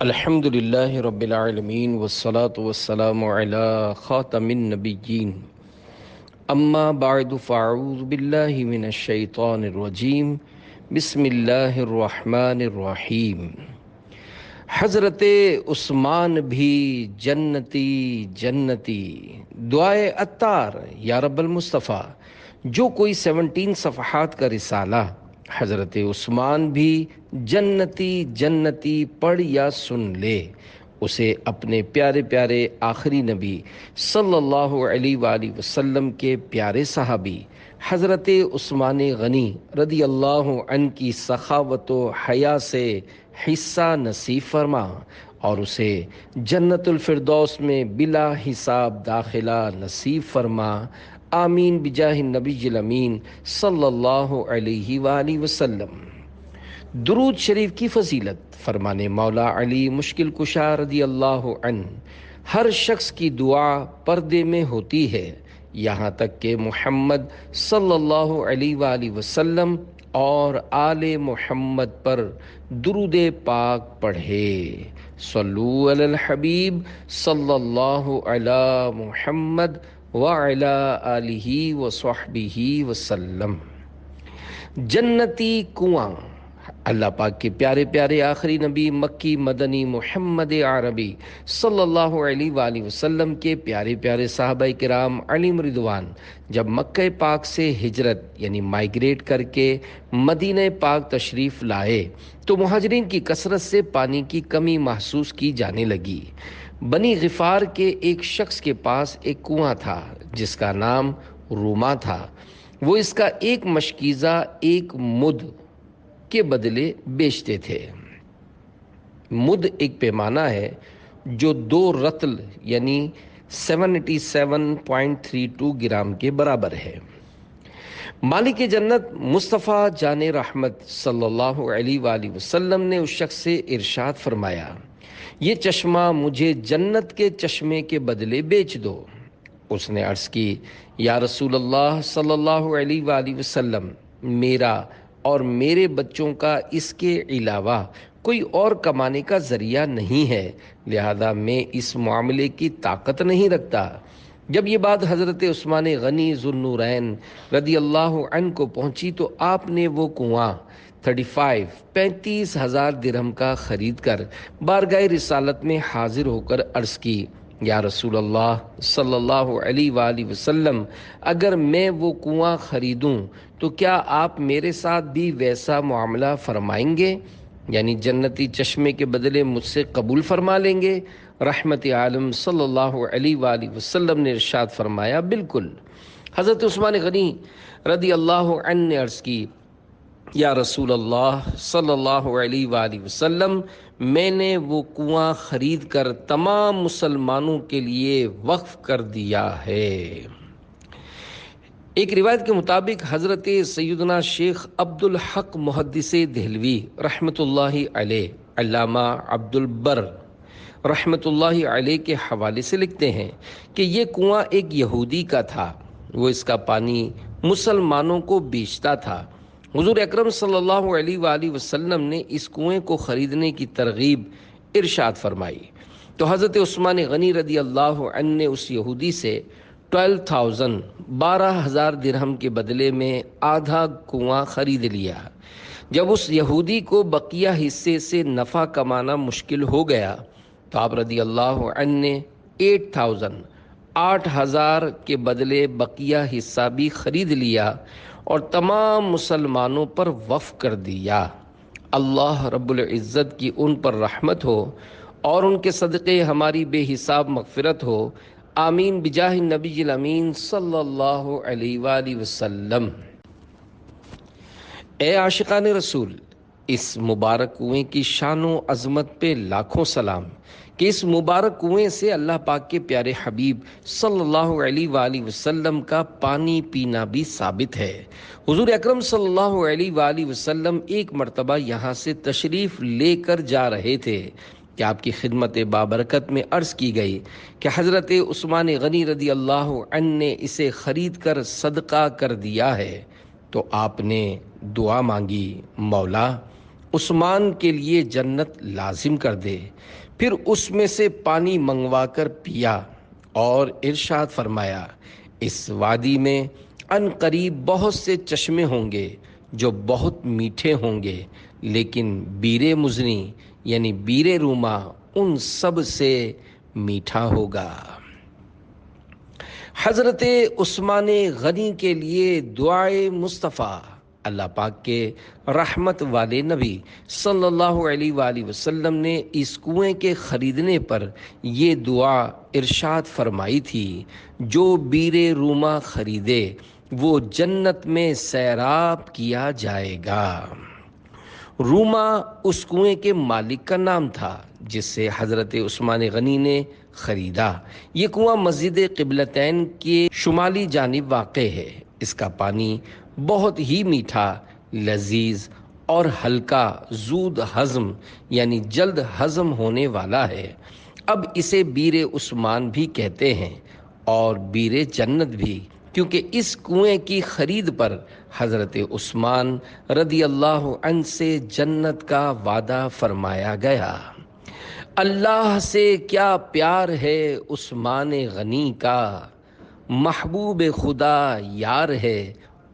الحمد للہ رب العالمین والصلاة والسلام علی خاتم النبیین اما بعد فاعوذ باللہ من الشیطان الرجیم بسم اللہ الرحمن الرحیم۔ حضرت عثمان بھی جنتی جنتی، دعائے عطار یا رب المصطفیٰ۔ جو کوئی 17 صفحات کا رسالہ حضرت عثمان بھی جنتی جنتی پڑھ یا سن لے، اسے اپنے پیارے پیارے آخری نبی صلی اللہ علیہ وآلہ وسلم کے پیارے صحابی حضرت عثمان غنی رضی اللہ عنہ کی سخاوت و حیا سے حصہ نصیب فرما اور اسے جنت الفردوس میں بلا حساب داخلہ نصیب فرما، آمین بجاہ النبی الامین صلی اللہ علیہ وآلہ وسلم۔ درود شریف کی فضیلت فرمانے مولا علی مشکل کشا رضی اللہ عنہ، ہر شخص کی دعا پردے میں ہوتی ہے یہاں تک کہ محمد صلی اللہ علیہ وآلہ وسلم اور آل محمد پر درود پاک پڑھے۔ صلو علی الحبیب صلی اللہ علی محمد وعلی آلہ وصحبہ وسلم۔ جنتی کنواں اللہ پاک کے پیارے پیارے آخری نبی مکی مدنی محمد عربی صلی اللہ علیہ وآلہ وسلم کے پیارے پیارے صحابہ کرام علیہم رضوان جب مکہ پاک سے ہجرت یعنی مائیگریٹ کر کے مدینہ پاک تشریف لائے تو مہاجرین کی کثرت سے پانی کی کمی محسوس کی جانے لگی۔ بنی غفار کے ایک شخص کے پاس ایک کنواں تھا جس کا نام روما تھا۔ وہ اس کا ایک مشکیزہ ایک مد کے بدلے بیچتے تھے۔ مد ایک پیمانہ ہے جو 2 رطل یعنی 77.32 گرام کے برابر ہے۔ مالک جنت مصطفیٰ جان رحمت صلی اللہ علیہ وآلہ وسلم نے اس شخص سے ارشاد فرمایا، یہ چشمہ مجھے جنت کے چشمے کے بدلے بیچ دو۔ اس نے عرض کی، یا رسول اللہ صلی اللہ علیہ وآلہ وسلم، میرا اور میرے بچوں کا اس کے علاوہ کوئی اور کمانے کا ذریعہ نہیں ہے، لہذا میں اس معاملے کی طاقت نہیں رکھتا۔ جب یہ بات حضرت عثمان غنی ذو النورین رضی اللہ عنہ کو پہنچی تو آپ نے وہ کنواں 35,000 درہم کا خرید کر بارگاہ رسالت میں حاضر ہو کر عرض کی، یا رسول اللہ صلی اللہ علیہ وآلہ وسلم، اگر میں وہ کنواں خریدوں تو کیا آپ میرے ساتھ بھی ویسا معاملہ فرمائیں گے؟ یعنی جنتی چشمے کے بدلے مجھ سے قبول فرما لیں گے؟ رحمت عالم صلی اللہ علیہ وآلہ وسلم نے ارشاد فرمایا، بالکل۔ حضرت عثمان غنی رضی اللہ عنہ نے عرض کی، یا رسول اللہ صلی اللہ علیہ وآلہ وسلم، میں نے وہ کنواں خرید کر تمام مسلمانوں کے لیے وقف کر دیا ہے۔ ایک روایت کے مطابق حضرت سیدنا شیخ عبدالحق محدث دہلوی رحمۃ اللہ علیہ، علامہ عبد البر رحمۃ اللہ علیہ کے حوالے سے لکھتے ہیں کہ یہ کنواں ایک یہودی کا تھا، وہ اس کا پانی مسلمانوں کو بیچتا تھا۔ حضور اکرم صلی اللہ علیہ وآلہ وسلم نے اس کنویں کو خریدنے کی ترغیب ارشاد فرمائی تو حضرت عثمان غنی رضی اللہ عنہ نے اس یہودی سے 12,000 درہم کے بدلے میں آدھا کنواں خرید لیا۔ جب اس یہودی کو بقیہ حصے سے نفع کمانا مشکل ہو گیا تو آپ رضی اللہ عنہ نے 8,000 کے بدلے بقیہ حصہ بھی خرید لیا اور تمام مسلمانوں پر وقف کر دیا۔ اللہ رب العزت کی ان پر رحمت ہو اور ان کے صدقے ہماری بے حساب مغفرت ہو، آمین بجاہ النبی الامین صلی اللہ علیہ وآلہ وسلم۔ اے عاشقان رسول، اس مبارک کنویں کی شان و عظمت پہ لاکھوں سلام کہ اس مبارک کنویں سے اللہ پاک کے پیارے حبیب صلی اللہ علیہ وآلہ وسلم کا پانی پینا بھی ثابت ہے۔ حضور اکرم صلی اللہ علیہ وآلہ وسلم ایک مرتبہ یہاں سے تشریف لے کر جا رہے تھے کہ آپ کی خدمت بابرکت میں عرض کی گئی کہ حضرت عثمان غنی رضی اللہ عنہ نے اسے خرید کر صدقہ کر دیا ہے، تو آپ نے دعا مانگی، مولا عثمان کے لیے جنت لازم کر دے۔ پھر اس میں سے پانی منگوا کر پیا اور ارشاد فرمایا، اس وادی میں ان قریب بہت سے چشمے ہوں گے جو بہت میٹھے ہوں گے، لیکن بیر مزنی یعنی بیر روما ان سب سے میٹھا ہوگا۔ حضرت عثمان غنی کے لیے دعائے مصطفیٰ۔ اللہ پاک کے رحمت والے نبی صلی اللہ علیہ وآلہ وسلم نے اس کنویں کے خریدنے پر یہ دعا ارشاد فرمائی تھی، جو بیر روما خریدے وہ جنت میں سیراب کیا جائے گا۔ روما اس کنویں کے مالک کا نام تھا جس سے حضرت عثمان غنی نے خریدا۔ یہ کنواں مسجد قبلتین کے شمالی جانب واقع ہے۔ اس کا پانی بہت ہی میٹھا، لذیذ اور ہلکا، زود ہضم یعنی جلد ہضم ہونے والا ہے۔ اب اسے بیر عثمان بھی کہتے ہیں اور بیر جنت بھی، کیونکہ اس کنویں کی خرید پر حضرت عثمان رضی اللہ عنہ سے جنت کا وعدہ فرمایا گیا۔ اللہ سے کیا پیار ہے عثمان غنی کا، محبوب خدا یار ہے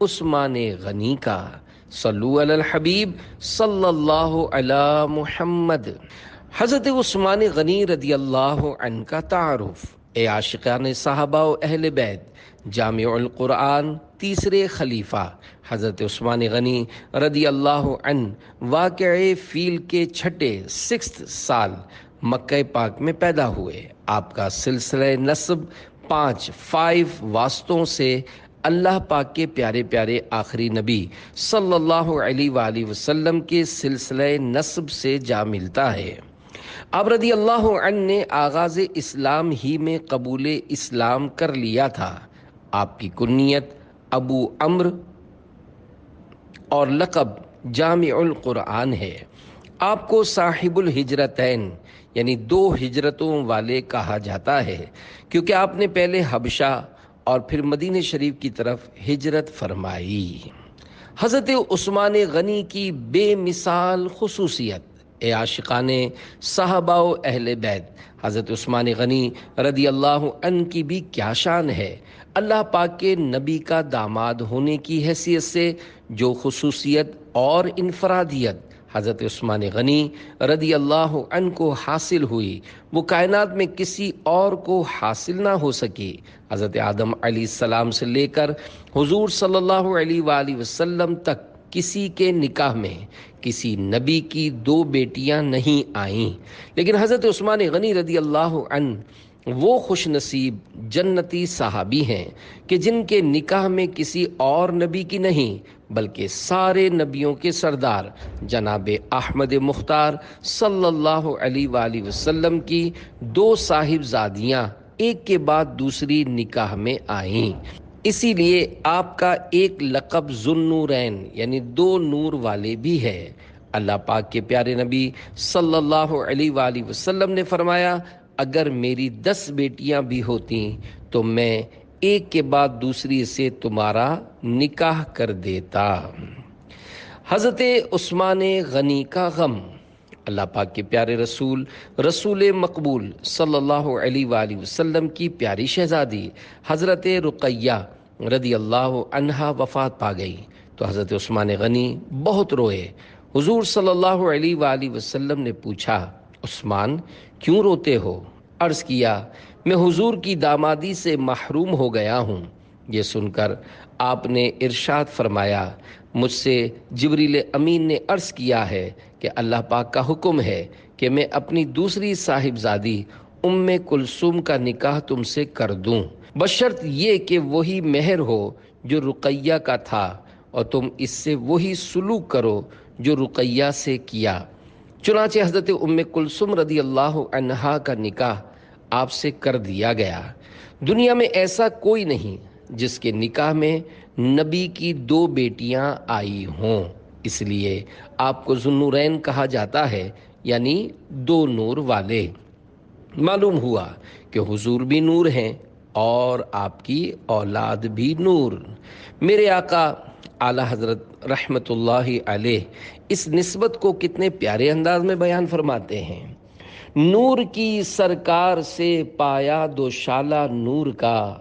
عثمان غنی کا، صلو علی الحبیب صلی اللہ علی محمد۔ حضرت عثمان غنی رضی اللہ عنہ کا تعارف۔ اے عاشقان صحابہ و اہل بیت، جامع القرآن تیسرے خلیفہ حضرت عثمان غنی رضی اللہ عنہ واقعِ فیل کے چھٹے 6 سال مکہ پاک میں پیدا ہوئے۔ آپ کا سلسلہ نسب 5 واسطوں سے اللہ پاک کے پیارے پیارے آخری نبی صلی اللہ علیہ وآلہ وسلم کے سلسلہ نسب سے جا ملتا ہے۔ آپ رضی اللہ عنہ نے آغاز اسلام ہی میں قبول اسلام کر لیا تھا۔ آپ کی کنیت ابو عمرو اور لقب جامع القرآن ہے۔ آپ کو صاحب الہجرتین یعنی 2 ہجرتوں والے کہا جاتا ہے، کیونکہ آپ نے پہلے حبشہ اور پھر مدینہ شریف کی طرف ہجرت فرمائی۔ حضرت عثمان غنی کی بے مثال خصوصیت۔ اے عاشقان صحابہ و اہل بیت، حضرت عثمان غنی رضی اللہ عنہ کی بھی کیا شان ہے۔ اللہ پاک کے نبی کا داماد ہونے کی حیثیت سے جو خصوصیت اور انفرادیت حضرت عثمان غنی رضی اللہ عنہ کو حاصل ہوئی، وہ کائنات میں کسی اور کو حاصل نہ ہو سکی۔ حضرت آدم علیہ السلام سے لے کر حضور صلی اللہ علیہ وآلہ وسلم تک کسی کے نکاح میں کسی نبی کی 2 بیٹیاں نہیں آئیں، لیکن حضرت عثمان غنی رضی اللہ عنہ وہ خوش نصیب جنتی صحابی ہیں کہ جن کے نکاح میں کسی اور نبی کی نہیں بلکہ سارے نبیوں کے سردار جناب احمد مختار صلی اللہ علیہ وآلہ وسلم کی 2 صاحبزادیاں ایک کے بعد دوسری نکاح میں آئیں۔ اسی لیے آپ کا ایک لقب ذوالنورین یعنی 2 نور والے بھی ہے۔ اللہ پاک کے پیارے نبی صلی اللہ علیہ وآلہ وسلم نے فرمایا، اگر میری 10 بیٹیاں بھی ہوتی تو میں ایک کے بعد دوسری سے تمہارا نکاح کر دیتا۔ حضرت عثمان غنی کا غم۔ اللہ پاک کے پیارے رسول مقبول صلی اللہ علیہ وآلہ وسلم کی پیاری شہزادی حضرت رقیہ رضی اللہ عنہا وفات پا گئی تو حضرت عثمان غنی بہت روئے۔ حضور صلی اللہ علیہ وآلہ وسلم نے پوچھا، عثمان کیوں روتے ہو؟ عرض کیا، میں حضور کی دامادی سے محروم ہو گیا ہوں۔ یہ سن کر آپ نے ارشاد فرمایا، مجھ سے جبریل امین نے عرض کیا ہے کہ اللہ پاک کا حکم ہے کہ میں اپنی دوسری صاحبزادی ام کلثوم کا نکاح تم سے کر دوں، بشرط یہ کہ وہی مہر ہو جو رقیہ کا تھا اور تم اس سے وہی سلوک کرو جو رقیہ سے کیا۔ چنانچہ حضرت ام کلثوم رضی اللہ عنہا کا نکاح آپ سے کر دیا گیا۔ دنیا میں ایسا کوئی نہیں جس کے نکاح میں نبی کی 2 بیٹیاں آئی ہوں، اس لیے آپ کو ذوالنورین کہا جاتا ہے، یعنی 2 نور والے۔ معلوم ہوا کہ حضور بھی نور ہیں اور آپ کی اولاد بھی نور۔ میرے آقا اعلیٰ حضرت رحمت اللہ علیہ اس نسبت کو کتنے پیارے انداز میں بیان فرماتے ہیں۔ نور کی سرکار سے پایا دوشالہ نور کا،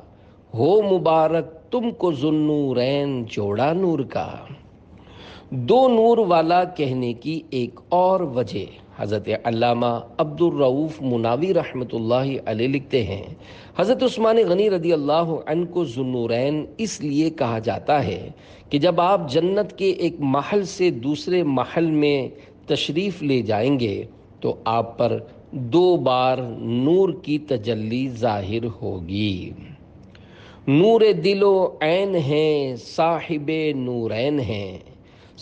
ہو مبارک تم کو ذوالنورین جوڑا نور کا۔ دو نور والا کہنے کی ایک اور وجہ حضرت علامہ عبد الرؤف مناوی رحمۃ اللہ علیہ لکھتے ہیں، حضرت عثمان غنی رضی اللہ عنہ کو ذوالنورین اس لیے کہا جاتا ہے کہ جب آپ جنت کے ایک محل سے دوسرے محل میں تشریف لے جائیں گے تو آپ پر دو بار نور کی تجلی ظاہر ہوگی۔ نور دل و عین ہیں صاحب نورین ہیں،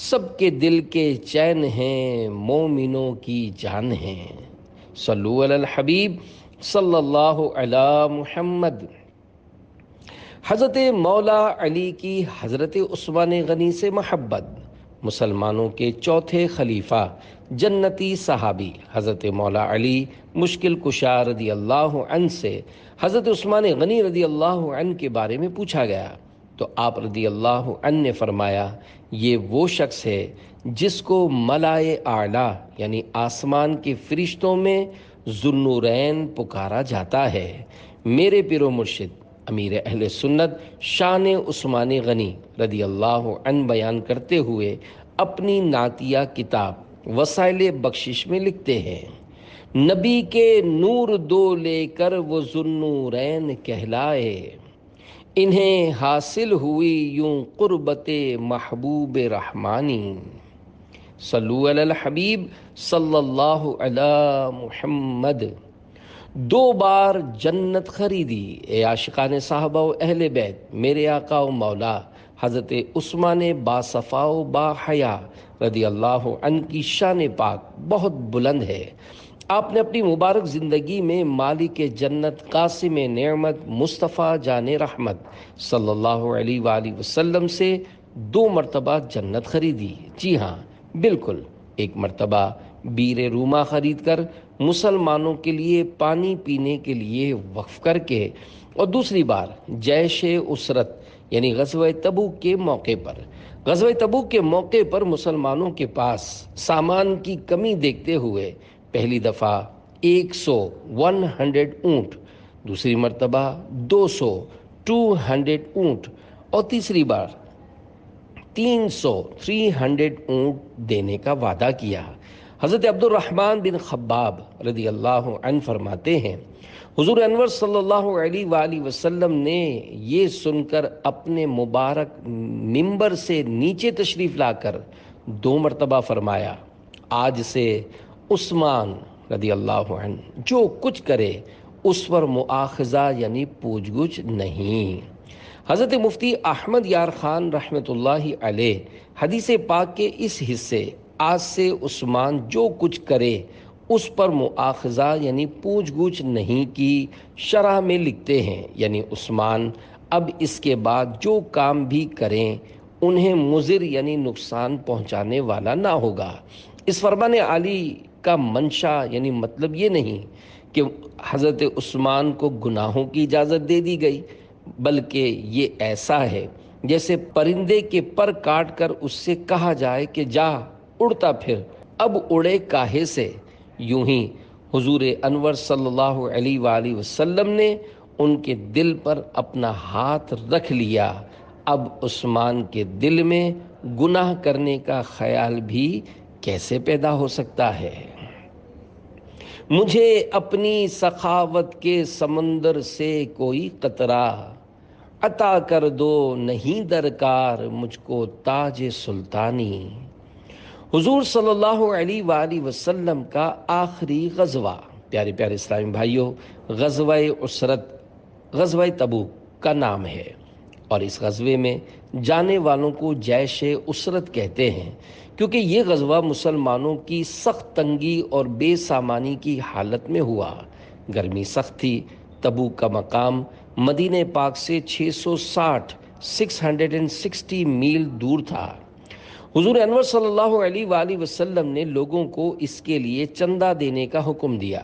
سب کے دل کے چین ہیں مومنوں کی جان ہیں۔ صلو علی الحبیب صلی اللہ علی محمد۔ حضرت مولا علی کی حضرت عثمان غنی سے محبت، مسلمانوں کے چوتھے خلیفہ جنتی صحابی حضرت مولا علی مشکل کشا رضی اللہ عنہ سے حضرت عثمان غنی رضی اللہ عنہ کے بارے میں پوچھا گیا تو آپ رضی اللہ عنہ نے فرمایا، یہ وہ شخص ہے جس کو ملائے اعلیٰ یعنی آسمان کے فرشتوں میں ذوالنورین پکارا جاتا ہے۔ میرے پیر و مرشد امیر اہل سنت شان عثمان غنی رضی اللہ عنہ بیان کرتے ہوئے اپنی نعتیہ کتاب وسائل بخشش میں لکھتے ہیں، نبی کے نور دو لے کر وہ ذوالنورین کہلائے، انہیں حاصل ہوئی یوں قربت محبوب رحمانی۔ صلو علی الحبیب صلی اللہ علی محمد۔ دو بار جنت خریدی اے عاشقان صحابہ و اہل بیت میرے آقا و مولا حضرت عثمان باصفا و باحیا رضی اللہ عنہ کی شان پاک بہت بلند ہے۔ آپ نے اپنی مبارک زندگی میں مالک جنت قاسم نعمت مصطفیٰ جان رحمت صلی اللہ علیہ وآلہ وسلم سے 2 مرتبہ جنت خریدی۔ جی ہاں بالکل، ایک مرتبہ بیر روما خرید کر مسلمانوں کے لیے پانی پینے کے لیے وقف کر کے، اور دوسری بار جیش اسرت یعنی غزوہ تبوک کے موقع پر۔ غزوہ تبوک کے موقع پر مسلمانوں کے پاس سامان کی کمی دیکھتے ہوئے پہلی دفعہ 100 اونٹ، دوسری مرتبہ 200 اونٹ، اور تیسری بار 300 اونٹ دینے کا وعدہ کیا۔ حضرت عبد الرحمن بن خباب رضی اللہ عنہ فرماتے ہیں، حضور انور صلی اللہ علیہ وآلہ وسلم نے یہ سن کر اپنے مبارک ممبر سے نیچے تشریف لا کر 2 مرتبہ فرمایا، آج سے عثمان رضی اللہ عنہ جو کچھ کرے اس پر مؤاخذہ یعنی پوچھ گچھ نہیں۔ حضرت مفتی احمد یار خان رحمۃ اللہ علیہ حدیث پاک کے اس حصے آج سے عثمان جو کچھ کرے اس پر مؤاخذہ یعنی پوچھ گچھ نہیں کی شرح میں لکھتے ہیں، یعنی عثمان اب اس کے بعد جو کام بھی کریں انہیں مضر یعنی نقصان پہنچانے والا نہ ہوگا۔ اس فرمان عالی کا منشا یعنی مطلب یہ نہیں کہ حضرت عثمان کو گناہوں کی اجازت دے دی گئی، بلکہ یہ ایسا ہے جیسے پرندے کے پر کاٹ کر اس سے کہا جائے کہ جا اڑتا پھر، اب اڑے کاہے سے۔ یوں ہی حضور انور صلی اللہ علیہ وآلہ وسلم نے ان کے دل پر اپنا ہاتھ رکھ لیا، اب عثمان کے دل میں گناہ کرنے کا خیال بھی کیسے پیدا ہو سکتا ہے؟ مجھے اپنی سخاوت کے سمندر سے کوئی قطرہ عطا کر دو، نہیں درکار مجھ کو تاج سلطانی۔ حضور صلی اللہ علیہ وآلہ وسلم کا آخری غزوہ، پیارے پیارے اسلامی بھائیوں، غزوہ اسرت غزوہ تبوک کا نام ہے، اور اس غزوے میں جانے والوں کو جیش اسرت کہتے ہیں، کیونکہ یہ غزوہ مسلمانوں کی سخت تنگی اور بے سامانی کی حالت میں ہوا۔ گرمی سخت تھی، تبوک کا مقام مدینہ پاک سے 660 میل دور تھا۔ حضور انور صلی اللہ علیہ وآلہ وسلم نے لوگوں کو اس کے لیے چندہ دینے کا حکم دیا۔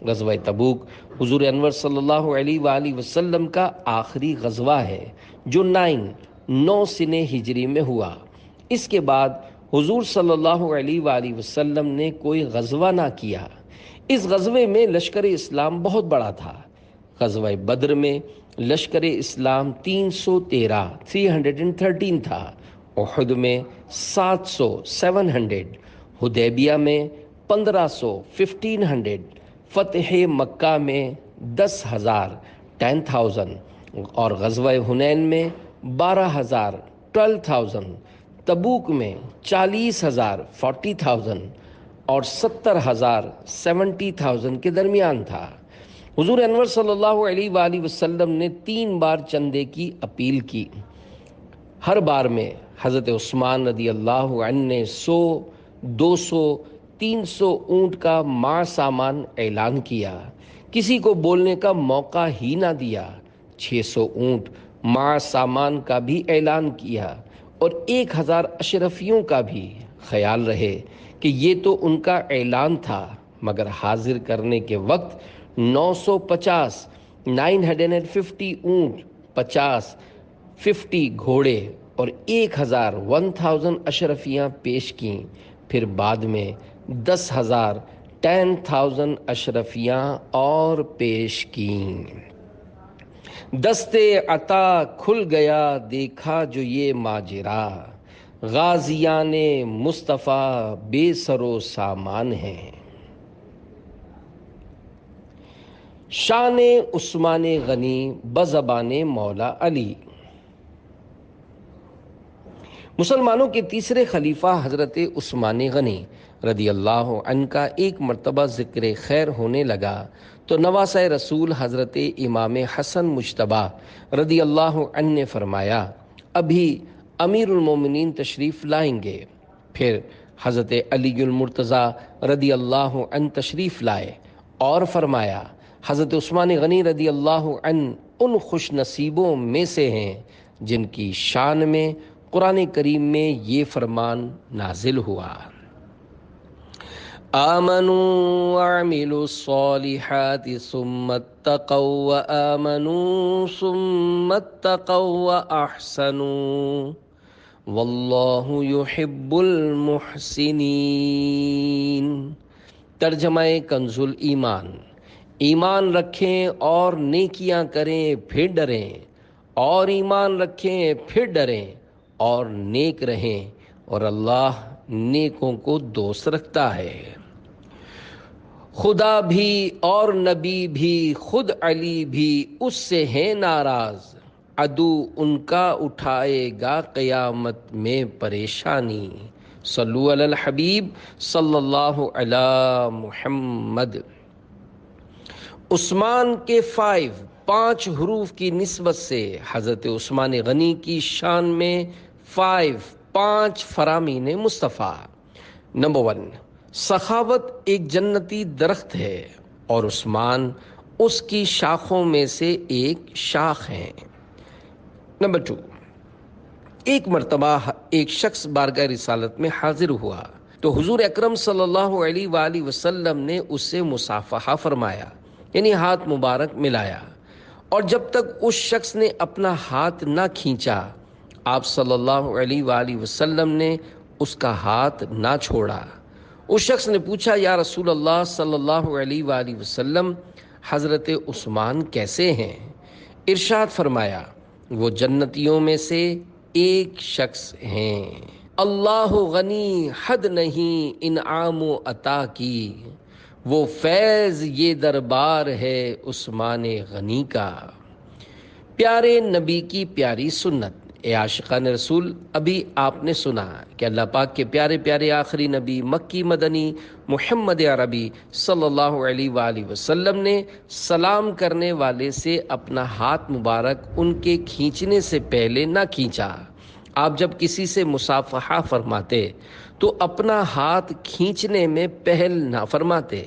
غزوہ تبوک حضور انور صلی اللہ علیہ وآلہ وسلم کا آخری غزوہ ہے جو 9 سنہ ہجری میں ہوا۔ اس کے بعد حضور صلی اللہ علیہ وآلہ وسلم نے کوئی غزوہ نہ کیا۔ اس غزوے میں لشکر اسلام بہت بڑا تھا۔ غزوہ بدر میں لشکر اسلام 313 تھا، احد میں 700 حدیبیہ میں 1500 فتح مکہ میں 10,000 اور غزوہ حنین میں 12,000 تبوک میں 40,000 اور 70,000 کے درمیان تھا۔ حضور انور صلی اللہ علیہ وآلہ وسلم نے 3 بار چندے کی اپیل کی۔ ہر بار میں حضرت عثمان رضی اللہ عنہ نے 100، 200، 300 اونٹ کا مع سامان اعلان کیا، کسی کو بولنے کا موقع ہی نہ دیا۔ 600 اونٹ مع سامان کا بھی اعلان کیا اور 1000 اشرفیوں کا بھی۔ خیال رہے کہ یہ تو ان کا اعلان تھا، مگر حاضر کرنے کے وقت 950 اونٹ، 50 گھوڑے اور 1000 اشرفیاں پیش کیں۔ پھر بعد میں 10,000 اشرفیاں اور پیش کیں۔ دستے عطا کھل گیا دیکھا جو یہ ماجرا، غازیان مصطفیٰ بے سر و سامان ہیں۔ شان عثمان غنی بزبان مولا علی۔ مسلمانوں کے تیسرے خلیفہ حضرت عثمان غنی رضی اللہ عنہ کا ایک مرتبہ ذکر خیر ہونے لگا تو نواسہ رسول حضرت امام حسن مجتبی رضی اللہ عنہ نے فرمایا ابھی امیر المومنین تشریف لائیں گے۔ پھر حضرت علی المرتضی رضی اللہ عنہ تشریف لائے اور فرمایا حضرت عثمان غنی رضی اللہ عنہ ان خوش نصیبوں میں سے ہیں جن کی شان میں قرآن کریم میں یہ فرمان نازل ہوا، آمنوا وعملوا الصالحات ثم اتقوا وآمنوا ثم اتقوا وأحسنوا واللہ یحب المحسنین۔ ترجمہ کنز الایمان۔ ایمان رکھیں اور نیکیاں کریں پھر ڈریں، اور ایمان رکھیں پھر ڈریں اور نیک رہیں، اور اللہ نیکوں کو دوست رکھتا ہے۔ خدا بھی اور نبی بھی خود علی بھی اس سے ہیں ناراض، عدو ان کا اٹھائے گا قیامت میں پریشانی۔ صلو علی الحبیب صلی اللہ علی محمد۔ عثمان کے 5 حروف کی نسبت سے حضرت عثمان غنی کی شان میں 5 فرامین مصطفیٰ۔ نمبر 1، سخاوت ایک جنتی درخت ہے اور عثمان اس کی شاخوں میں سے ایک شاخ ہیں۔ نمبر 2، ایک مرتبہ ایک شخص بارگاہ رسالت میں حاضر ہوا تو حضور اکرم صلی اللہ علیہ وآلہ وسلم نے اس سے مصافحہ فرمایا، یعنی ہاتھ مبارک ملایا، اور جب تک اس شخص نے اپنا ہاتھ نہ کھینچا آپ صلی اللہ علیہ وآلہ وسلم نے اس کا ہاتھ نہ چھوڑا۔ اس شخص نے پوچھا یا رسول اللہ صلی اللہ علیہ وآلہ وسلم حضرت عثمان کیسے ہیں؟ ارشاد فرمایا وہ جنتیوں میں سے ایک شخص ہیں، اللہ غنی حد نہیں انعام و عطا کی، وہ فیض یہ دربار ہے عثمان غنی کا۔ پیارے نبی کی پیاری سنت۔ اے عاشقان رسول، ابھی آپ نے سنا کہ اللہ پاک کے پیارے پیارے آخری نبی مکی مدنی محمد عربی صلی اللہ علیہ وآلہ وسلم نے سلام کرنے والے سے اپنا ہاتھ مبارک ان کے کھینچنے سے پہلے نہ کھینچا۔ آپ جب کسی سے مصافحہ فرماتے تو اپنا ہاتھ کھینچنے میں پہل نہ فرماتے۔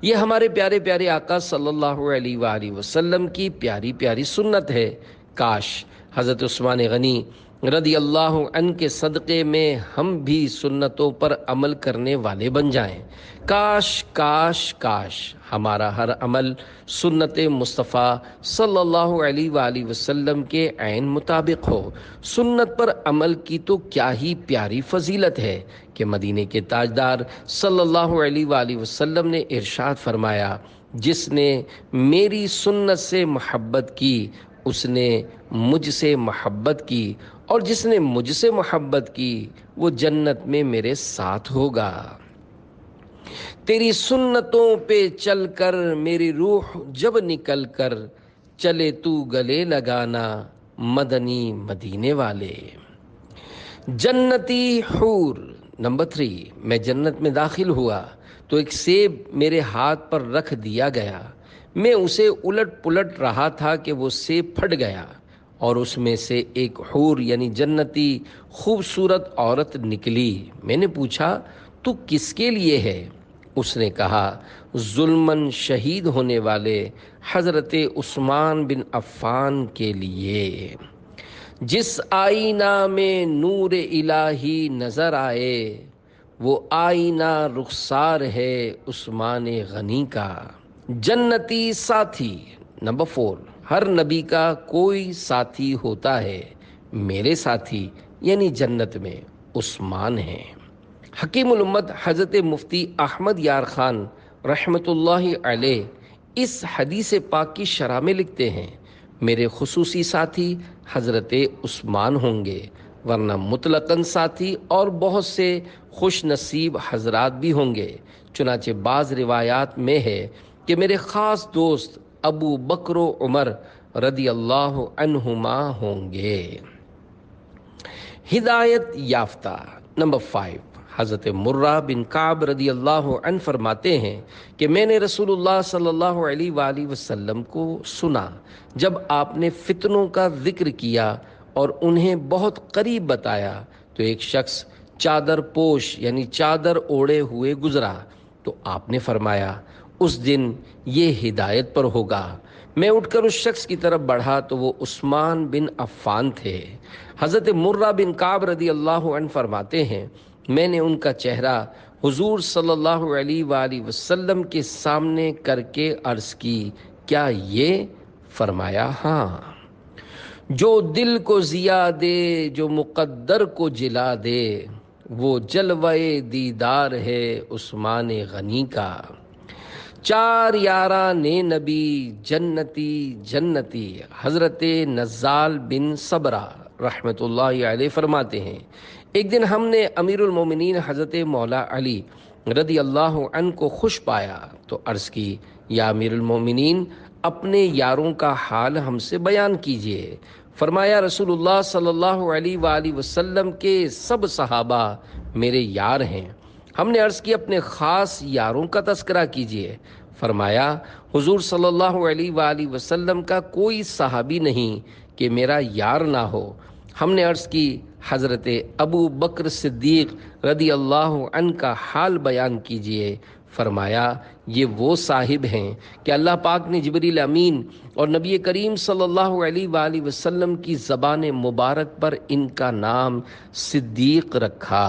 یہ ہمارے پیارے پیارے آقا صلی اللہ علیہ وآلہ وسلم کی پیاری پیاری سنت ہے۔ کاش حضرت عثمان غنی رضی اللہ عنہ کے صدقے میں ہم بھی سنتوں پر عمل کرنے والے بن جائیں۔ کاش کاش کاش ہمارا ہر عمل سنت مصطفیٰ صلی اللہ علیہ وآلہ وسلم کے عین مطابق ہو۔ سنت پر عمل کی تو کیا ہی پیاری فضیلت ہے کہ مدینے کے تاجدار صلی اللہ علیہ وآلہ وسلم نے ارشاد فرمایا، جس نے میری سنت سے محبت کی اس نے مجھ سے محبت کی، اور جس نے مجھ سے محبت کی وہ جنت میں میرے ساتھ ہوگا۔ تیری سنتوں پہ چل کر میری روح جب نکل کر چلے تو گلے لگانا مدنی مدینے والے۔ جنتی حور۔ نمبر 3، میں جنت میں داخل ہوا تو ایک سیب میرے ہاتھ پر رکھ دیا گیا۔ میں اسے الٹ پلٹ رہا تھا کہ وہ سیب پھٹ گیا اور اس میں سے ایک حور یعنی جنتی خوبصورت عورت نکلی۔ میں نے پوچھا، تو کس کے لیے ہے؟ اس نے کہا، ظلماً شہید ہونے والے حضرت عثمان بن عفان کے لیے۔ جس آئینہ میں نور الہی نظر آئے وہ آئینہ رخسار ہے عثمان غنی کا۔ جنتی ساتھی۔ نمبر 4، ہر نبی کا کوئی ساتھی ہوتا ہے، میرے ساتھی یعنی جنت میں عثمان ہیں۔ حکیم الامت حضرت مفتی احمد یار خان رحمۃ اللہ علیہ اس حدیث پاک کی شرح میں لکھتے ہیں، میرے خصوصی ساتھی حضرت عثمان ہوں گے، ورنہ مطلقاً ساتھی اور بہت سے خوش نصیب حضرات بھی ہوں گے۔ چنانچہ بعض روایات میں ہے کہ میرے خاص دوست ابو بکر و عمر رضی اللہ عنہما ہوں گے۔ ہدایت یافتہ۔ نمبر 5، حضرت مرہ بن کعب رضی اللہ عنہ فرماتے ہیں کہ میں نے رسول اللہ صلی اللہ علیہ وآلہ وسلم کو سنا جب آپ نے فتنوں کا ذکر کیا اور انہیں بہت قریب بتایا تو ایک شخص چادر پوش یعنی چادر اوڑے ہوئے گزرا، تو آپ نے فرمایا اس دن یہ ہدایت پر ہوگا۔ میں اٹھ کر اس شخص کی طرف بڑھا تو وہ عثمان بن عفان تھے۔ حضرت مرہ بن کعب رضی اللہ عنہ فرماتے ہیں، میں نے ان کا چہرہ حضور صلی اللہ علیہ وآلہ وسلم کے سامنے کر کے عرض کی، کیا یہ؟ فرمایا ہاں۔ جو دل کو ضیا دے، جو مقدر کو جلا دے، وہ جلوہ دیدار ہے عثمان غنی کا۔ 4 یاران نبی جنتی جنتی۔ حضرت نزال بن صبرہ رحمۃ اللہ علیہ فرماتے ہیں، ایک دن ہم نے امیر المومنین حضرت مولا علی رضی اللہ عنہ کو خوش پایا تو عرض کی، یا امیر المومنین اپنے یاروں کا حال ہم سے بیان کیجیے۔ فرمایا، رسول اللہ صلی اللہ علیہ وآلہ وسلم کے سب صحابہ میرے یار ہیں۔ ہم نے عرض کی، اپنے خاص یاروں کا تذکرہ کیجیے۔ فرمایا، حضور صلی اللہ علیہ وآلہ وسلم کا کوئی صحابی نہیں کہ میرا یار نہ ہو۔ ہم نے عرض کی، حضرت ابو بکر صدیق رضی اللہ عنہ کا حال بیان کیجیے۔ فرمایا، یہ وہ صاحب ہیں کہ اللہ پاک نے جبریل امین اور نبی کریم صلی اللہ علیہ وآلہ وسلم کی زبان مبارک پر ان کا نام صدیق رکھا۔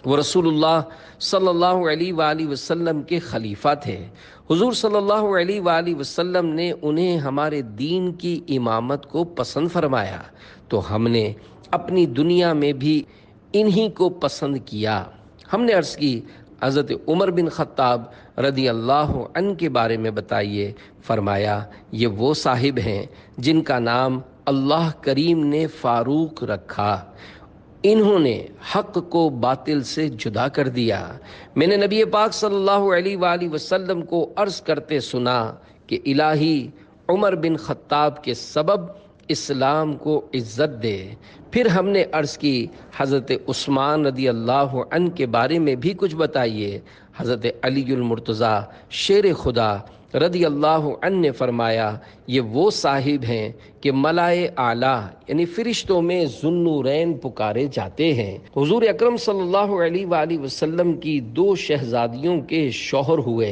وہ رسول اللہ صلی اللہ علیہ وآلہ وسلم کے خلیفہ تھے۔ حضور صلی اللہ علیہ وآلہ وسلم نے انہیں ہمارے دین کی امامت کو پسند فرمایا تو ہم نے اپنی دنیا میں بھی انہی کو پسند کیا۔ ہم نے عرض کی، حضرت عمر بن خطاب رضی اللہ عنہ کے بارے میں بتائیے۔ فرمایا، یہ وہ صاحب ہیں جن کا نام اللہ کریم نے فاروق رکھا۔ انہوں نے حق کو باطل سے جدا کر دیا۔ میں نے نبی پاک صلی اللہ علیہ وآلہ وسلم کو عرض کرتے سنا کہ الہی عمر بن خطاب کے سبب اسلام کو عزت دے۔ پھر ہم نے عرض کی، حضرت عثمان رضی اللہ عنہ کے بارے میں بھی کچھ بتائیے۔ حضرت علی المرتضیٰ شیر خدا رضی اللہ عنہ نے فرمایا، یہ وہ صاحب ہیں کہ ملائے اعلیٰ یعنی فرشتوں میں ذوالنورین پکارے جاتے ہیں۔ حضور اکرم صلی اللہ علیہ وآلہ وسلم کی 2 شہزادیوں کے شوہر ہوئے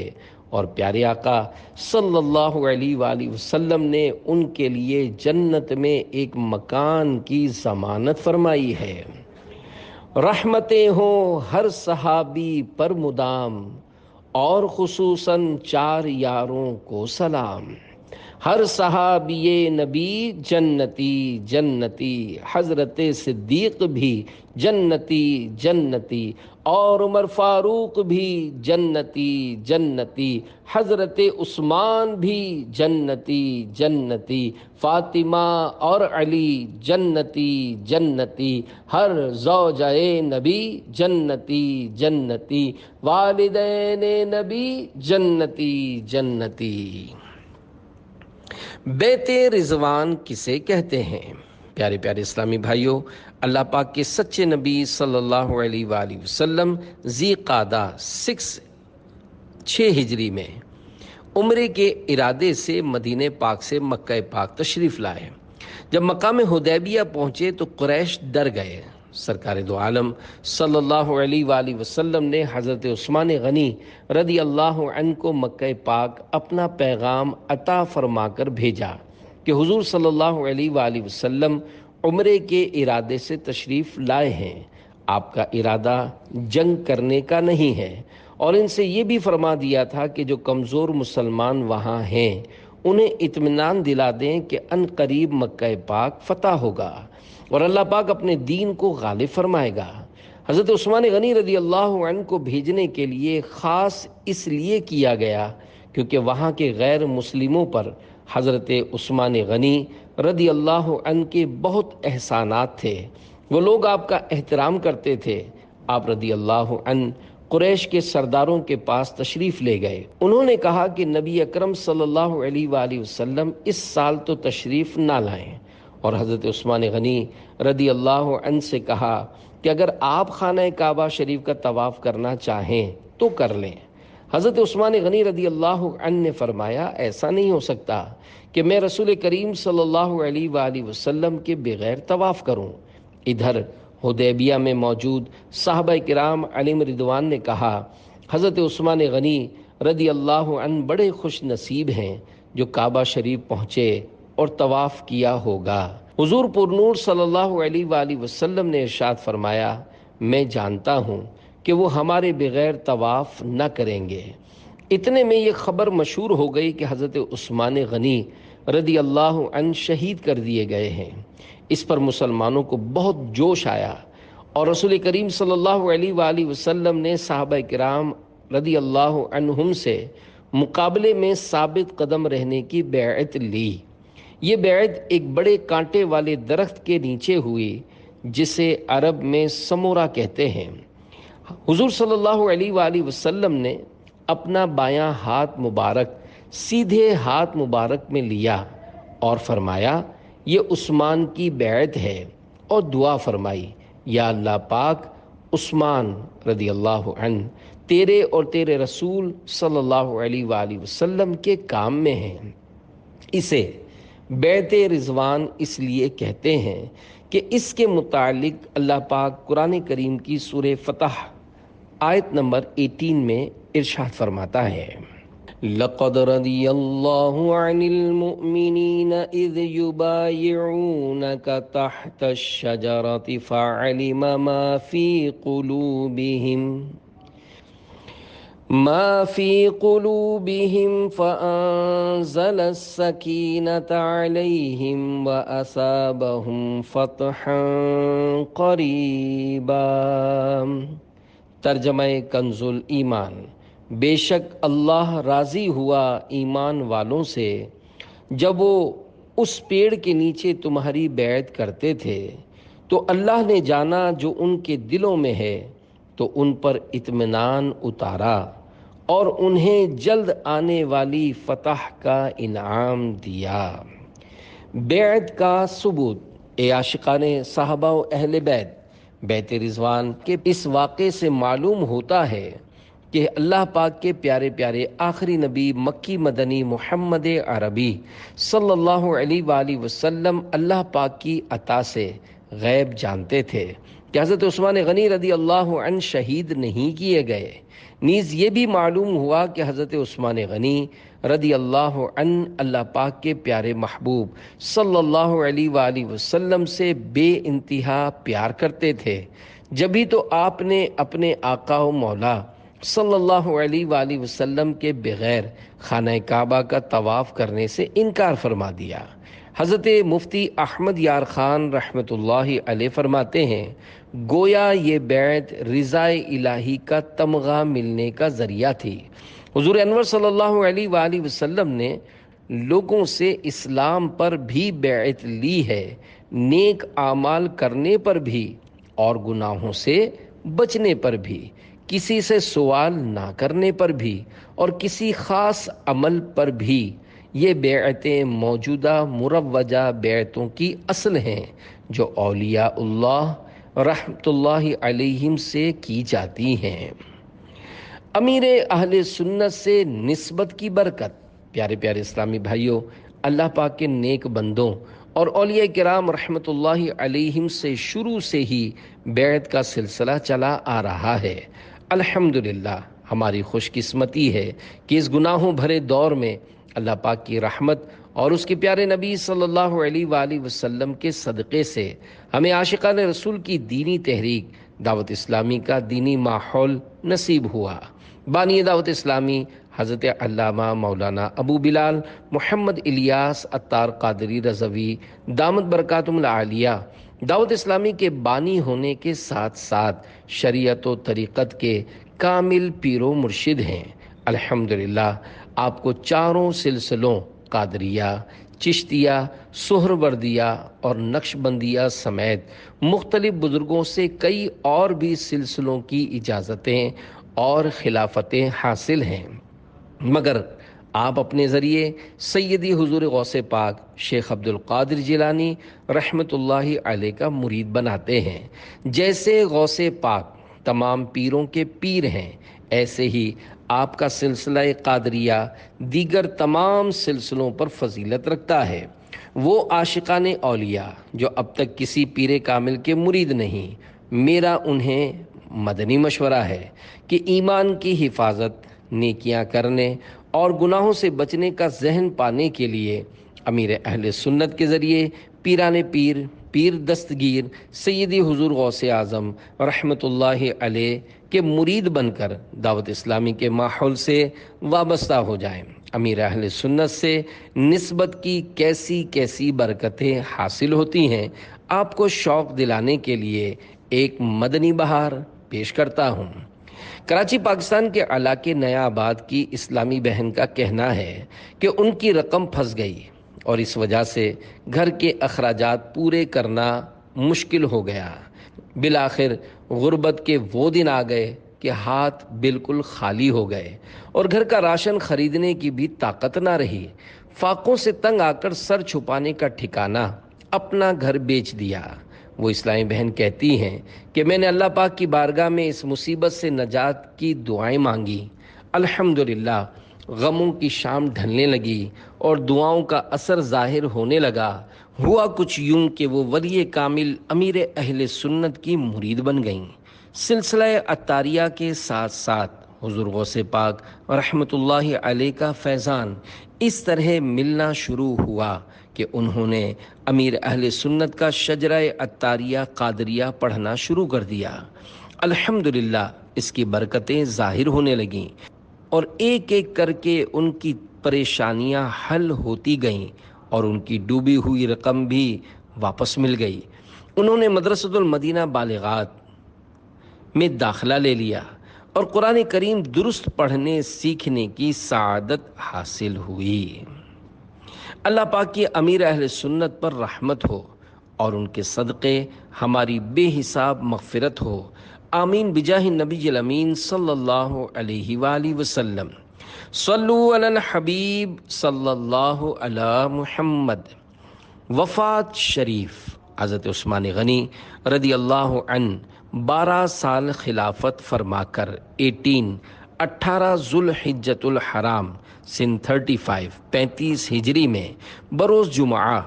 اور پیارے آقا صلی اللہ علیہ وآلہ وسلم نے ان کے لیے جنت میں ایک مکان کی ضمانت فرمائی ہے۔ رحمتیں ہوں ہر صحابی پر مدام، اور خصوصاً 4 یاروں کو سلام۔ ہر صحابی نبی جنتی جنتی، حضرت صدیق بھی جنتی جنتی، اور عمر فاروق بھی جنتی جنتی، حضرت عثمان بھی جنتی جنتی، فاطمہ اور علی جنتی جنتی، ہر زوجہ نبی جنتی جنتی، والدین نبی جنتی جنتی۔ بیت رضوان کسے کہتے ہیں؟ پیارے پیارے اسلامی بھائیوں، اللہ پاک کے سچے نبی صلی اللہ علیہ وآلہ وسلم ذی قعدہ 6 ہجری میں عمرے کے ارادے سے مدینہ پاک سے مکہ پاک تشریف لائے۔ جب مقام حدیبیہ پہنچے تو قریش ڈر گئے۔ سرکار دو عالم صلی اللہ علیہ وآلہ وسلم نے حضرت عثمان غنی رضی اللہ عنہ کو مکہ پاک اپنا پیغام عطا فرما کر بھیجا کہ حضور صلی اللہ علیہ وآلہ وسلم عمرے کے ارادے سے تشریف لائے ہیں، آپ کا ارادہ جنگ کرنے کا نہیں ہے، اور ان سے یہ بھی فرما دیا تھا کہ جو کمزور مسلمان وہاں ہیں انہیں اطمینان دلا دیں کہ ان قریب مکہ پاک فتح ہوگا اور اللہ پاک اپنے دین کو غالب فرمائے گا۔ حضرت عثمان غنی رضی اللہ عنہ کو بھیجنے کے لیے خاص اس لیے کیا گیا کیونکہ وہاں کے غیر مسلموں پر حضرت عثمان غنی رضی اللہ عنہ کے بہت احسانات تھے، وہ لوگ آپ کا احترام کرتے تھے۔ آپ رضی اللہ عنہ قریش کے سرداروں کے پاس تشریف لے گئے۔ انہوں نے کہا کہ نبی اکرم صلی اللہ علیہ وآلہ وسلم اس سال تو تشریف نہ لائیں، اور حضرت عثمان غنی رضی اللہ عنہ سے کہا کہ اگر آپ خانہ کعبہ شریف کا طواف کرنا چاہیں تو کر لیں۔ حضرت عثمان غنی رضی اللہ عنہ نے فرمایا ایسا نہیں ہو سکتا کہ میں رسول کریم صلی اللہ علیہ وآلہ وسلم کے بغیر طواف کروں۔ ادھر حدیبیہ میں موجود صحابہ کرام علیہم رضوان نے کہا حضرت عثمان غنی رضی اللہ عنہ بڑے خوش نصیب ہیں جو کعبہ شریف پہنچے اور طواف کیا ہوگا۔ حضور پر نور صلی اللہ علیہ وآلہ وسلم نے ارشاد فرمایا میں جانتا ہوں کہ وہ ہمارے بغیر طواف نہ کریں گے۔ اتنے میں یہ خبر مشہور ہو گئی کہ حضرت عثمان غنی رضی اللہ عنہ شہید کر دیے گئے ہیں۔ اس پر مسلمانوں کو بہت جوش آیا اور رسول کریم صلی اللہ علیہ وآلہ وسلم نے صحابہ کرام رضی اللہ عنہم سے مقابلے میں ثابت قدم رہنے کی بیعت لی۔ یہ بیعت ایک بڑے کانٹے والے درخت کے نیچے ہوئی جسے عرب میں سمورا کہتے ہیں۔ حضور صلی اللہ علیہ وآلہ وسلم نے اپنا بایاں ہاتھ مبارک سیدھے ہاتھ مبارک میں لیا اور فرمایا یہ عثمان کی بیعت ہے، اور دعا فرمائی یا اللہ پاک عثمان رضی اللہ عنہ تیرے اور تیرے رسول صلی اللہ علیہ وآلہ وسلم کے کام میں ہیں۔ اسے بیعت رضوان اس لیے کہتے ہیں کہ اس کے متعلق اللہ پاک قرآن کریم کی سورہ فتح آیت نمبر 18 میں ارشاد فرماتا ہے لَقَدْ رَضِيَ اللَّهُ عَنِ الْمُؤْمِنِينَ إِذْ يُبَايِعُونَكَ تَحْتَ الشَّجَرَةِ فَعَلِمَ ما في قلوبهم فأنزل السكينة عليهم وأثابهم فتحا قريبا۔ ترجمہ کنز الایمان، بے شک اللہ راضی ہوا ایمان والوں سے جب وہ اس پیڑ کے نیچے تمہاری بیعت کرتے تھے، تو اللہ نے جانا جو ان کے دلوں میں ہے تو ان پر اطمینان اتارا اور انہیں جلد آنے والی فتح کا انعام دیا۔ بیعت کا ثبوت۔ اے عاشقان صحابہ و اہل بیت، بیت رضوان کے اس واقعے سے معلوم ہوتا ہے کہ اللہ پاک کے پیارے پیارے آخری نبی مکی مدنی محمد عربی صلی اللہ علیہ وآلہ وسلم اللہ پاک کی عطا سے غیب جانتے تھے، کہ حضرت عثمان غنی رضی اللہ عنہ شہید نہیں کیے گئے، نیز یہ بھی معلوم ہوا کہ حضرت عثمان غنی رضی اللہ عنہ اللہ پاک کے پیارے محبوب صلی اللہ علیہ وآلہ وسلم سے بے انتہا پیار کرتے تھے، جبھی تو آپ نے اپنے آقا و مولا صلی اللہ علیہ وآلہ وسلم کے بغیر خانہ کعبہ کا طواف کرنے سے انکار فرما دیا۔ حضرت مفتی احمد یار خان رحمۃ اللہ علیہ فرماتے ہیں، گویا یہ بیعت رضا الہی کا تمغہ ملنے کا ذریعہ تھی۔ حضور انور صلی اللہ علیہ وآلہ وسلم نے لوگوں سے اسلام پر بھی بیعت لی ہے، نیک اعمال کرنے پر بھی اور گناہوں سے بچنے پر بھی، کسی سے سوال نہ کرنے پر بھی اور کسی خاص عمل پر بھی۔ یہ بیعتیں موجودہ مروجہ بیعتوں کی اصل ہیں جو اولیاء اللہ رحمت اللہ علیہم سے کی جاتی ہیں۔ امیر اہل سنت سے نسبت کی برکت۔ پیارے پیارے اسلامی بھائیوں، اللہ پاک کے نیک بندوں اور اولیاء کرام رحمت اللہ علیہم سے شروع سے ہی بیعت کا سلسلہ چلا آ رہا ہے۔ الحمدللہ ہماری خوش قسمتی ہے کہ اس گناہوں بھرے دور میں اللہ پاک کی رحمت اور اس کے پیارے نبی صلی اللہ علیہ وآلہ وسلم کے صدقے سے ہمیں عاشقان رسول کی دینی تحریک دعوت اسلامی کا دینی ماحول نصیب ہوا۔ بانی دعوت اسلامی حضرت علامہ مولانا ابو بلال محمد الیاس عطار قادری رضوی دامت برکاتہم العالیہ دعوت اسلامی کے بانی ہونے کے ساتھ ساتھ شریعت و طریقت کے کامل پیر و مرشد ہیں۔ الحمدللہ آپ کو چاروں سلسلوں قادریہ، چشتیہ، سہروردیہ اور نقشبندیہ سمیت مختلف بزرگوں سے کئی اور بھی سلسلوں کی اجازتیں اور خلافتیں حاصل ہیں، مگر آپ اپنے ذریعے سیدی حضور غوث پاک شیخ عبد القادر جیلانی رحمت اللہ علیہ کا مرید بناتے ہیں۔ جیسے غوث پاک تمام پیروں کے پیر ہیں، ایسے ہی آپ کا سلسلہ قادریہ دیگر تمام سلسلوں پر فضیلت رکھتا ہے۔ وہ عاشقان اولیاء جو اب تک کسی پیر کامل کے مرید نہیں، میرا انہیں مدنی مشورہ ہے کہ ایمان کی حفاظت، نیکیاں کرنے اور گناہوں سے بچنے کا ذہن پانے کے لیے امیر اہل سنت کے ذریعے پیران پیر، پیر دستگیر سیدی حضور غوث اعظم رحمت اللہ علیہ کے مرید بن کر دعوت اسلامی کے ماحول سے وابستہ ہو جائیں۔ امیر اہل سنت سے نسبت کی کیسی کیسی برکتیں حاصل ہوتی ہیں، آپ کو شوق دلانے کے لیے ایک مدنی بہار پیش کرتا ہوں۔ کراچی پاکستان کے علاقے نیا آباد کی اسلامی بہن کا کہنا ہے کہ ان کی رقم پھنس گئی اور اس وجہ سے گھر کے اخراجات پورے کرنا مشکل ہو گیا۔ بالآخر غربت کے وہ دن آ گئے کہ ہاتھ بالکل خالی ہو گئے اور گھر کا راشن خریدنے کی بھی طاقت نہ رہی۔ فاقوں سے تنگ آ کر سر چھپانے کا ٹھکانہ اپنا گھر بیچ دیا۔ وہ اسلامی بہن کہتی ہیں کہ میں نے اللہ پاک کی بارگاہ میں اس مصیبت سے نجات کی دعائیں مانگی۔ الحمدللہ غموں کی شام ڈھلنے لگی اور دعاؤں کا اثر ظاہر ہونے لگا۔ ہوا کچھ یوں کہ وہ ولی کامل امیر اہل سنت کی مرید بن گئیں۔ سلسلہ عطاریہ کے ساتھ ساتھ حضور غوث پاک رحمت اللہ علیہ کا فیضان اس طرح ملنا شروع ہوا کہ انہوں نے امیر اہل سنت کا شجرہ عطاریہ قادریہ پڑھنا شروع کر دیا۔ الحمدللہ اس کی برکتیں ظاہر ہونے لگیں اور ایک ایک کر کے ان کی پریشانیاں حل ہوتی گئیں اور ان کی ڈوبی ہوئی رقم بھی واپس مل گئی۔ انہوں نے مدرسۃ المدینہ بالغات میں داخلہ لے لیا اور قرآن کریم درست پڑھنے سیکھنے کی سعادت حاصل ہوئی۔ اللہ پاک کی امیر اہل سنت پر رحمت ہو اور ان کے صدقے ہماری بے حساب مغفرت ہو، آمین بجاہ نبی الامین صلی اللہ علیہ وآلہ وسلم۔ صلو علی الحبیب صلی اللہ علی محمد۔ وفات شریف حضرت عثمان غنی رضی اللہ عنہ 12 سال خلافت فرما کر 18 ذوالحجۃ الحرام سن 35 ہجری میں بروز جمعہ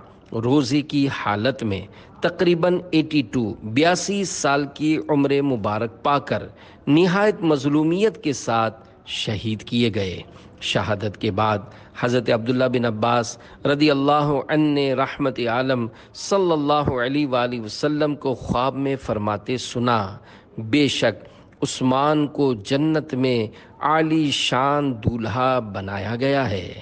روزے کی حالت میں تقریباً 82 سال کی عمر مبارک پا کر نہایت مظلومیت کے ساتھ شہید کیے گئے۔ شہادت کے بعد حضرت عبداللہ بن عباس رضی اللہ عنہ نے رحمت عالم صلی اللہ علیہ وآلہ وسلم کو خواب میں فرماتے سنا، بے شک عثمان کو جنت میں عالی شان دولہا بنایا گیا ہے۔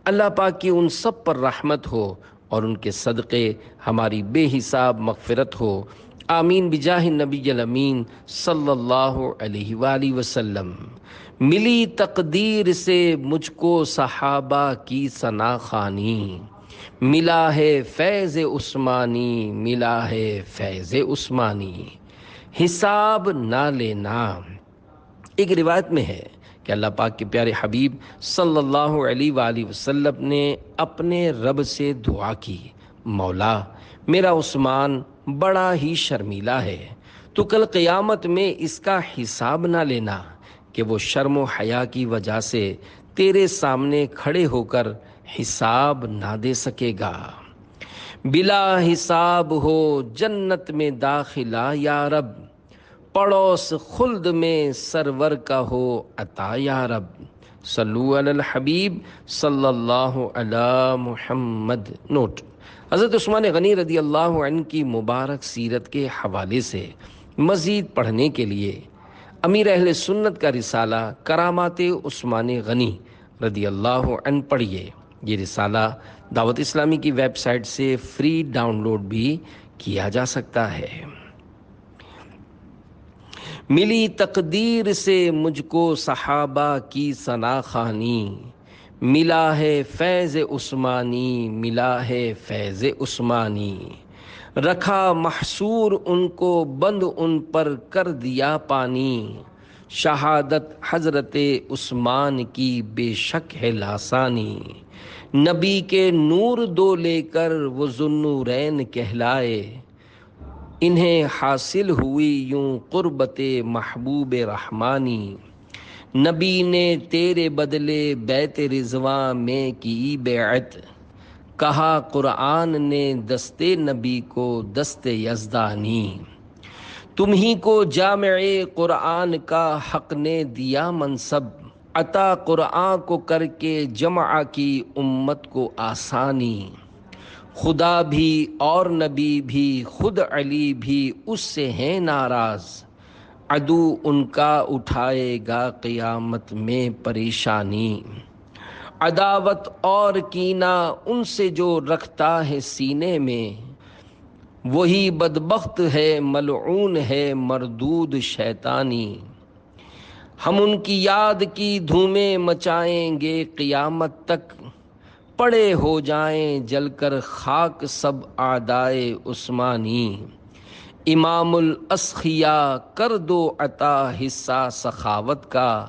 اللہ پاک کی ان سب پر رحمت ہو اور ان کے صدقے ہماری بے حساب مغفرت ہو، آمین بجاہ النبی الامین صلی اللہ علیہ وآلہ وسلم۔ ملی تقدیر سے مجھ کو صحابہ کی ثنا خوانی، ملا ہے فیض عثمانی، ملا ہے فیض عثمانی، حساب نہ لینا۔ ایک روایت میں ہے کہ اللہ پاک کے پیارے حبیب صلی اللہ علیہ وآلہ وسلم نے اپنے رب سے دعا کی، مولا میرا عثمان بڑا ہی شرمیلا ہے، تو کل قیامت میں اس کا حساب نہ لینا کہ وہ شرم و حیا کی وجہ سے تیرے سامنے کھڑے ہو کر حساب نہ دے سکے گا۔ بلا حساب ہو جنت میں داخلہ یا رب، پڑوس خلد میں سرور کا ہو عطا یا رب۔ صلو علی الحبیب صلی اللہ علی محمد۔ نوٹ: حضرت عثمان غنی رضی اللہ عنہ کی مبارک سیرت کے حوالے سے مزید پڑھنے کے لیے امیر اہل سنت کا رسالہ کرامات عثمان غنی رضی اللہ عنہ پڑھیے۔ یہ رسالہ دعوت اسلامی کی ویب سائٹ سے فری ڈاؤن لوڈ بھی کیا جا سکتا ہے۔ ملی تقدیر سے مجھ کو صحابہ کی ثنا خوانی، ملا ہے فیض عثمانی، ملا ہے فیض عثمانی، رکھا محصور ان کو بند ان پر کر دیا پانی، شہادت حضرت عثمان کی بے شک ہے لاسانی، نبی کے نور دو لے کر وہ ذوالنورین کہلائے، انہیں حاصل ہوئی یوں قربت محبوب رحمانی، نبی نے تیرے بدلے بیت رضواں میں کی بیعت، کہا قرآن نے دست نبی کو دست یزدانی، تمہیں کو جامع قرآن کا حق نے دیا منصب، عطا قرآن کو کر کے جمع کی امت کو آسانی، خدا بھی اور نبی بھی خود علی بھی اس سے ہیں ناراض، عدو ان کا اٹھائے گا قیامت میں پریشانی، عداوت اور کینہ ان سے جو رکھتا ہے سینے میں، وہی بدبخت ہے ملعون ہے مردود شیطانی، ہم ان کی یاد کی دھومیں مچائیں گے قیامت تک، پڑے ہو جائیں جل کر خاک سب اعدائے عثمانی، امام الاسخیاء کر دو عطا حصہ سخاوت کا،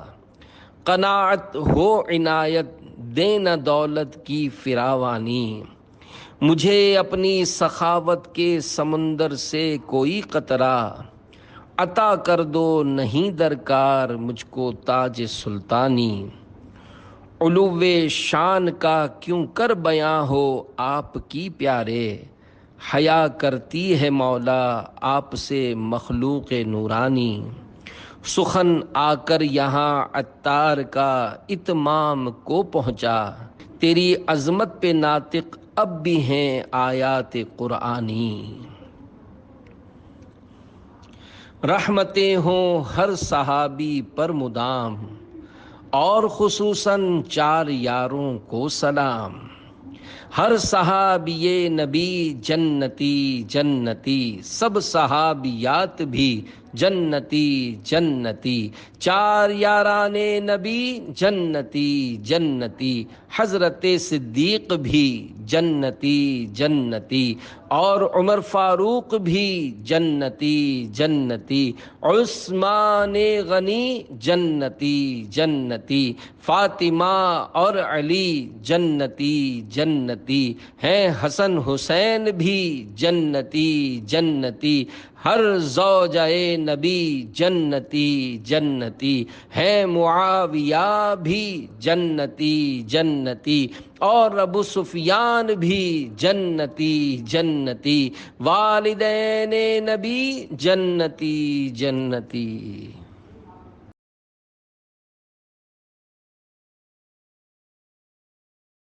قناعت ہو عنایت دینا دولت کی فراوانی، مجھے اپنی سخاوت کے سمندر سے کوئی قطرہ، عطا کر دو نہیں درکار مجھ کو تاج سلطانی، علو شان کا کیوں کر بیاں ہو آپ کی پیارے، حیا کرتی ہے مولا آپ سے مخلوق نورانی، سخن آ کر یہاں عطار کا اتمام کو پہنچا، تیری عظمت پہ ناطق اب بھی ہیں آیات قرآنی، رحمتیں ہوں ہر صحابی پر مدام، اور خصوصاً 4 یاروں کو سلام، ہر صحابی نبی جنتی جنتی، سب صحابیات بھی جنتی جنتی، 4 یاران نبی جنتی جنتی، حضرت صدیق بھی جنتی جنتی، اور عمر فاروق بھی جنتی جنتی، عثمان غنی جنتی جنتی، فاطمہ اور علی جنتی جنتی ہیں، حسن حسین بھی جنتی جنتی، ہر زوجہ نبی جنتی جنتی ہے، معاویہ بھی جنتی جنتی، اور ابو سفیان بھی جنتی جنتی، والدین نبی جنتی جنتی۔